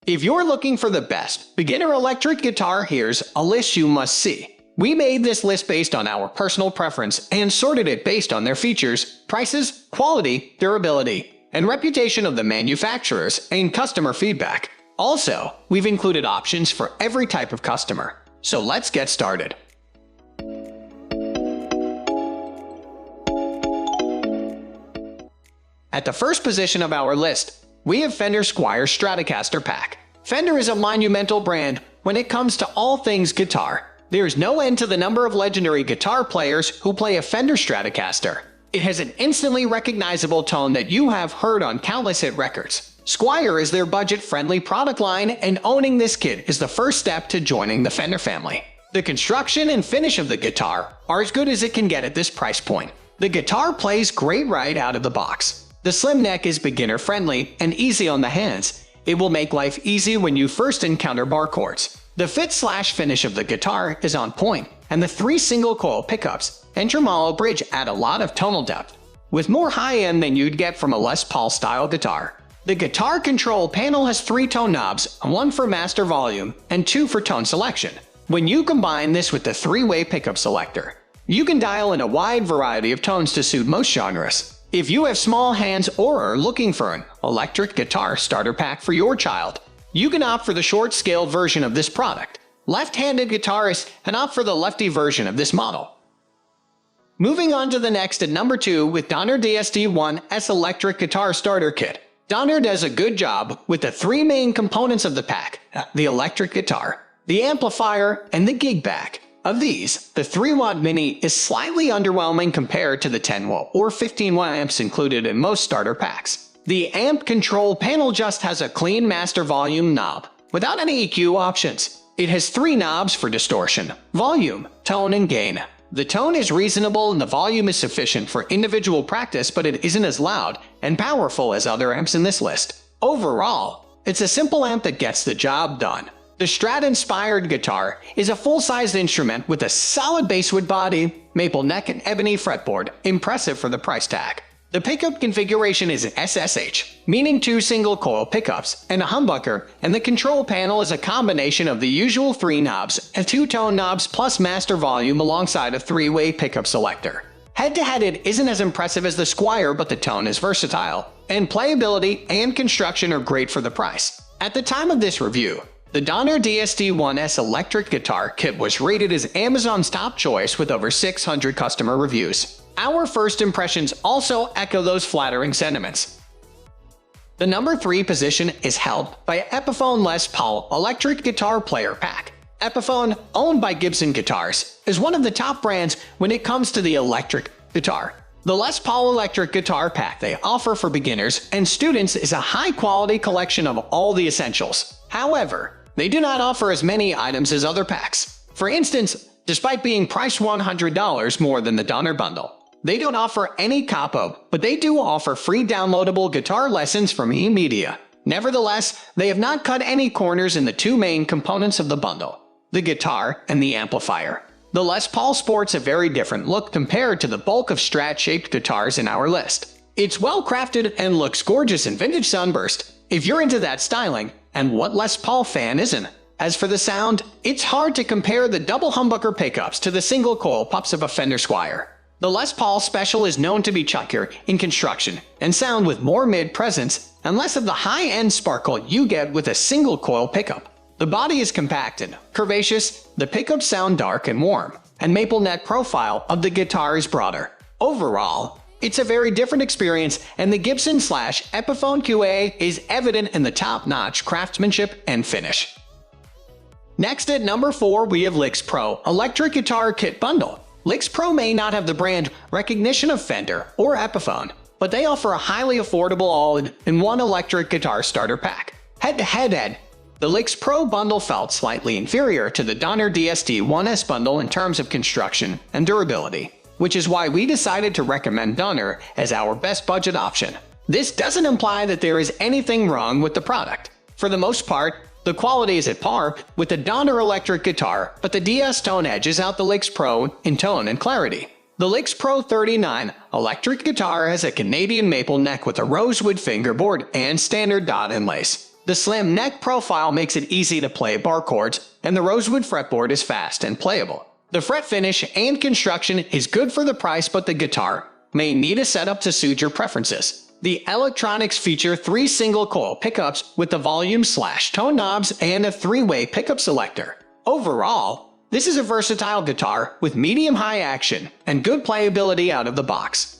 If you're looking for the best beginner electric guitar, here's a list you must see. We made this list based on our personal preference and sorted it based on their features, prices, quality, durability, and reputation of the manufacturers and customer feedback. Also, we've included options for every type of customer. So let's get started. At the first position of our list, we have Fender Squire Stratocaster Pack. Fender is a monumental brand when it comes to all things guitar. There is no end to the number of legendary guitar players who play a Fender Stratocaster. It has an instantly recognizable tone that you have heard on countless hit records. Squire is their budget-friendly product line, and owning this kit is the first step to joining the Fender family. The construction and finish of the guitar are as good as it can get at this price point. The guitar plays great right out of the box. The slim neck is beginner-friendly and easy on the hands. It will make life easy when you first encounter bar chords. The fit/finish of the guitar is on point, and the 3 single-coil pickups and tremolo bridge add a lot of tonal depth, with more high-end than you'd get from a Les Paul-style guitar. The guitar control panel has 3 tone knobs, 1 for master volume and 2 for tone selection. When you combine this with the 3-way pickup selector, you can dial in a wide variety of tones to suit most genres. If you have small hands or are looking for an electric guitar starter pack for your child, you can opt for the short-scaled version of this product. Left-handed guitarists can opt for the lefty version of this model. Moving on to the next at number 2 with Donner DSD-1S Electric Guitar Starter Kit. Donner does a good job with the 3 main components of the pack: the electric guitar, the amplifier, and the gig bag. Of these, the 3-watt Mini is slightly underwhelming compared to the 10-watt or 15-watt amps included in most starter packs. The amp control panel just has a clean master volume knob, without any EQ options. It has 3 knobs for distortion, volume, tone, and gain. The tone is reasonable and the volume is sufficient for individual practice, but it isn't as loud and powerful as other amps in this list. Overall, it's a simple amp that gets the job done. The Strat-inspired guitar is a full-sized instrument with a solid basswood body, maple neck, and ebony fretboard, impressive for the price tag. The pickup configuration is an SSH, meaning 2 single-coil pickups and a humbucker, and the control panel is a combination of the usual 3 knobs and 2 tone knobs plus master volume alongside a 3-way pickup selector. Head-to-head, it isn't as impressive as the Squire, but the tone is versatile, and playability and construction are great for the price. At the time of this review, the Donner DSD-1S Electric Guitar Kit was rated as Amazon's top choice with over 600 customer reviews. Our first impressions also echo those flattering sentiments. The number 3 position is held by Epiphone Les Paul Electric Guitar Player Pack. Epiphone, owned by Gibson Guitars, is one of the top brands when it comes to the electric guitar. The Les Paul Electric Guitar Pack they offer for beginners and students is a high-quality collection of all the essentials. However, they do not offer as many items as other packs. For instance, despite being priced $100 more than the Donner bundle, they don't offer any capo, but they do offer free downloadable guitar lessons from eMedia. Nevertheless, they have not cut any corners in the 2 main components of the bundle: the guitar and the amplifier. The Les Paul sports a very different look compared to the bulk of Strat-shaped guitars in our list. It's well crafted and looks gorgeous in vintage sunburst, if you're into that styling, and what Les Paul fan isn't? As for the sound, it's hard to compare the double humbucker pickups to the single-coil pups of a Fender Squire. The Les Paul Special is known to be chunkier in construction and sound with more mid-presence and less of the high-end sparkle you get with a single-coil pickup. The body is compact and curvaceous, the pickups sound dark and warm, and maple neck profile of the guitar is broader. Overall, it's a very different experience, and the Gibson/Epiphone QA is evident in the top-notch craftsmanship and finish. Next at number 4 we have LyxPro Electric Guitar Kit Bundle. LyxPro may not have the brand recognition of Fender or Epiphone, but they offer a highly affordable all-in-one electric guitar starter pack. Head-to-head, the LyxPro bundle felt slightly inferior to the Donner DSD-1S bundle in terms of construction and durability, which is why we decided to recommend Donner as our best budget option. This doesn't imply that there is anything wrong with the product. For the most part, the quality is at par with the Donner electric guitar, but the DS tone edges out the LyxPro in tone and clarity. The LyxPro 39 electric guitar has a Canadian maple neck with a rosewood fingerboard and standard dot inlays. The slim neck profile makes it easy to play bar chords, and the rosewood fretboard is fast and playable. The fret finish and construction is good for the price, but the guitar may need a setup to suit your preferences. The electronics feature 3 single-coil pickups with the volume/tone knobs and a 3-way pickup selector. Overall, this is a versatile guitar with medium-high action and good playability out of the box.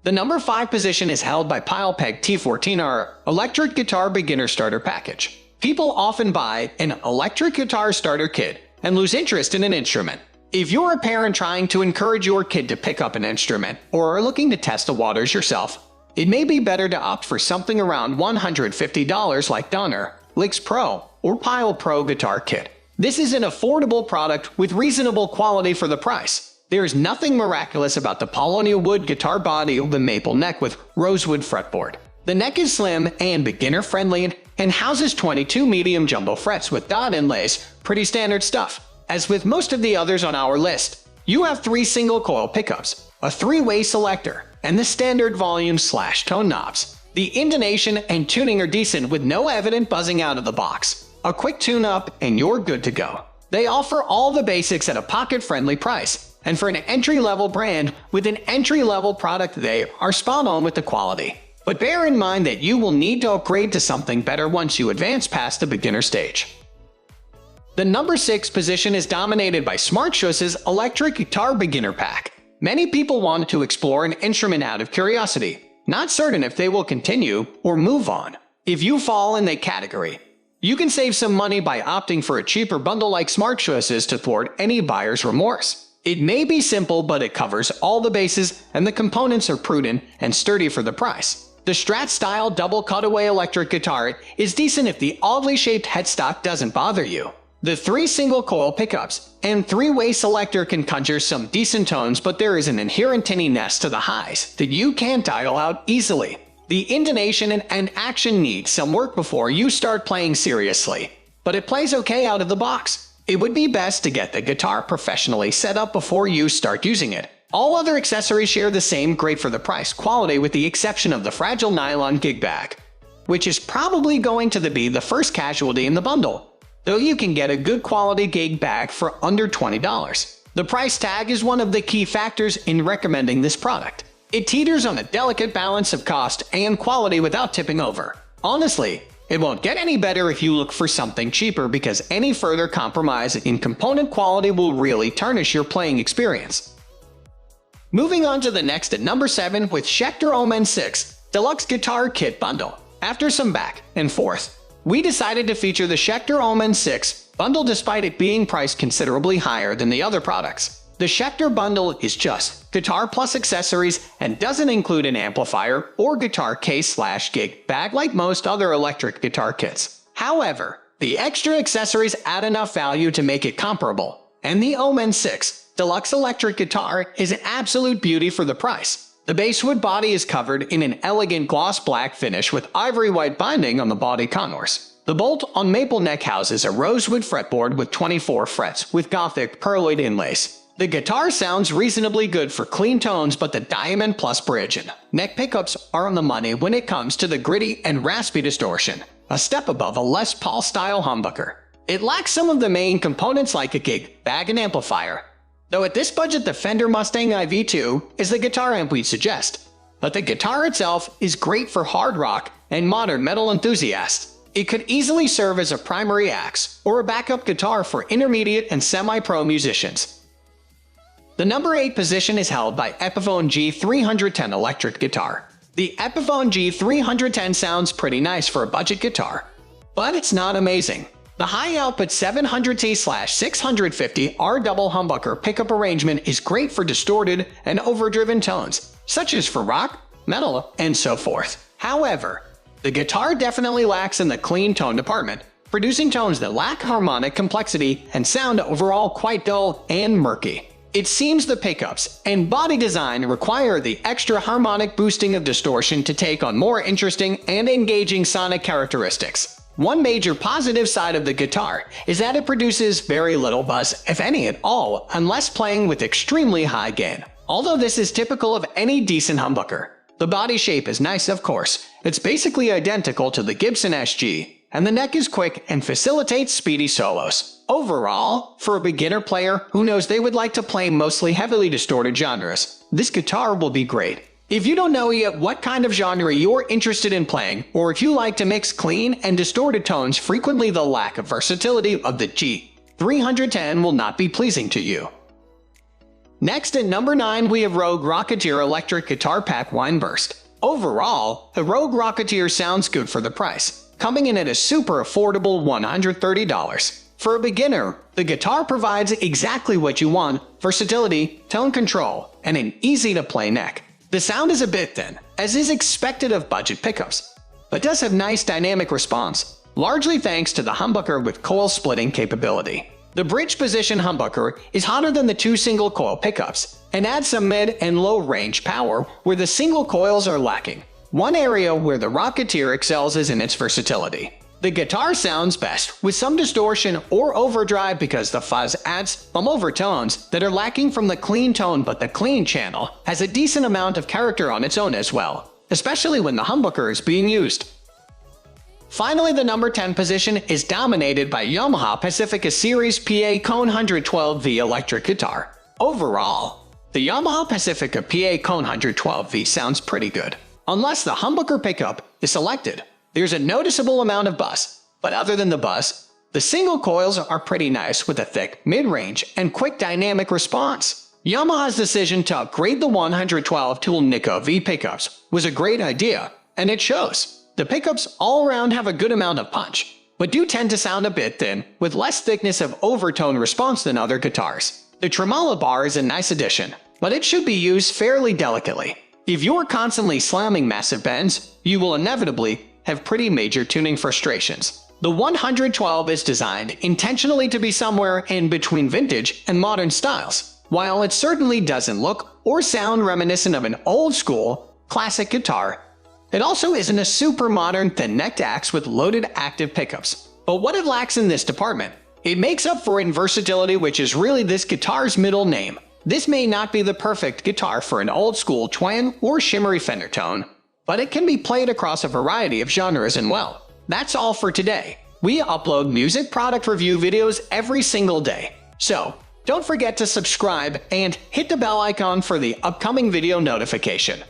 The number 5 position is held by Pyle PEGT14R Electric Guitar Beginner Starter Package. People often buy an electric guitar starter kit and lose interest in an instrument. If you're a parent trying to encourage your kid to pick up an instrument or are looking to test the waters yourself, it may be better to opt for something around $150 like Donner, LyxPro, or Pyle Pro Guitar Kit. This is an affordable product with reasonable quality for the price. There is nothing miraculous about the Paulownia wood guitar body or the maple neck with rosewood fretboard. The neck is slim and beginner-friendly and houses 22 medium jumbo frets with dot inlays, pretty standard stuff. As with most of the others on our list, you have 3 single-coil pickups, a 3-way selector, and the standard volume/tone knobs. The intonation and tuning are decent with no evident buzzing out of the box. A quick tune-up and you're good to go. They offer all the basics at a pocket-friendly price, and for an entry-level brand with an entry-level product, they are spot on with the quality. But bear in mind that you will need to upgrade to something better once you advance past the beginner stage. The number 6 position is dominated by Smartxchoices Electric Guitar Beginner Pack. Many people want to explore an instrument out of curiosity, not certain if they will continue or move on. If you fall in that category, you can save some money by opting for a cheaper bundle like Smartxchoices to thwart any buyer's remorse. It may be simple, but it covers all the bases, and the components are prudent and sturdy for the price. The Strat-style double cutaway electric guitar is decent if the oddly shaped headstock doesn't bother you. The 3 single-coil pickups and 3-way selector can conjure some decent tones, but there is an inherent tinniness to the highs that you can't dial out easily. The intonation and action need some work before you start playing seriously, but it plays okay out of the box. It would be best to get the guitar professionally set up before you start using it. All other accessories share the same great for the price quality with the exception of the fragile nylon gig bag, which is probably going to be the first casualty in the bundle, though you can get a good quality gig bag for under $20. The price tag is one of the key factors in recommending this product. It teeters on a delicate balance of cost and quality without tipping over. Honestly, it won't get any better if you look for something cheaper, because any further compromise in component quality will really tarnish your playing experience. Moving on to the next at number 7 with Schecter OMEN-6 Deluxe Guitar Kit Bundle. After some back and forth, we decided to feature the Schecter OMEN-6 bundle despite it being priced considerably higher than the other products. The Schecter bundle is just guitar plus accessories and doesn't include an amplifier or guitar case/gig bag like most other electric guitar kits. However, the extra accessories add enough value to make it comparable, and the OMEN-6 Deluxe Electric Guitar is an absolute beauty for the price. The basswood body is covered in an elegant gloss black finish with ivory white binding on the body contours. The bolt-on maple neck houses a rosewood fretboard with 24 frets with Gothic pearloid inlays. The guitar sounds reasonably good for clean tones, but the Diamond Plus bridge and neck pickups are on the money when it comes to the gritty and raspy distortion, a step above a Les Paul style humbucker. It lacks some of the main components like a gig bag and amplifier, though at this budget the Fender Mustang IV2 is the guitar amp we'd suggest. But the guitar itself is great for hard rock and modern metal enthusiasts. It could easily serve as a primary axe or a backup guitar for intermediate and semi-pro musicians. The number 8 position is held by Epiphone G-310 Electric Guitar. The Epiphone G-310 sounds pretty nice for a budget guitar, but it's not amazing. The high-output 700T/650R double humbucker pickup arrangement is great for distorted and overdriven tones, such as for rock, metal, and so forth. However, the guitar definitely lacks in the clean tone department, producing tones that lack harmonic complexity and sound overall quite dull and murky. It seems the pickups and body design require the extra harmonic boosting of distortion to take on more interesting and engaging sonic characteristics. One major positive side of the guitar is that it produces very little buzz, if any at all, unless playing with extremely high gain. Although this is typical of any decent humbucker, The body shape is nice, of course. It's basically identical to the Gibson SG, and the neck is quick and facilitates speedy solos. Overall, for a beginner player who knows they would like to play mostly heavily distorted genres, this guitar will be great. If you don't know yet what kind of genre you're interested in playing, or if you like to mix clean and distorted tones frequently, the lack of versatility of the G-310 will not be pleasing to you. Next, at number 9, we have Rogue Rocketeer Electric Guitar Pack Wineburst. Overall, the Rogue Rocketeer sounds good for the price, coming in at a super affordable $130. For a beginner, the guitar provides exactly what you want: versatility, tone control, and an easy-to-play neck. The sound is a bit thin, as is expected of budget pickups, but does have nice dynamic response, largely thanks to the humbucker with coil splitting capability. The bridge position humbucker is hotter than the two single coil pickups, and adds some mid and low range power where the single coils are lacking. One area where the Rocketeer excels is in its versatility. The guitar sounds best with some distortion or overdrive because the fuzz adds some overtones that are lacking from the clean tone, but the clean channel has a decent amount of character on its own as well, especially when the humbucker is being used. Finally, the number 10 position is dominated by Yamaha Pacifica Series PEGT14R electric guitar. Overall, the Yamaha Pacifica PEGT14R sounds pretty good. Unless the humbucker pickup is selected, there's a noticeable amount of buzz, but other than the buzz, the single coils are pretty nice with a thick, mid-range, and quick dynamic response. Yamaha's decision to upgrade the 112 tool Nikko V pickups was a great idea, and it shows. The pickups all around have a good amount of punch, but do tend to sound a bit thin, with less thickness of overtone response than other guitars. The tremolo bar is a nice addition, but it should be used fairly delicately. If you're constantly slamming massive bends, you will inevitably have pretty major tuning frustrations. The 112 is designed intentionally to be somewhere in between vintage and modern styles. While it certainly doesn't look or sound reminiscent of an old-school, classic guitar, it also isn't a super modern thin-necked axe with loaded active pickups. But what it lacks in this department, it makes up for in versatility, which is really this guitar's middle name. This may not be the perfect guitar for an old-school twang or shimmery Fender tone, but it can be played across a variety of genres and well. That's all for today. We upload music product review videos every single day, so don't forget to subscribe and hit the bell icon for the upcoming video notification.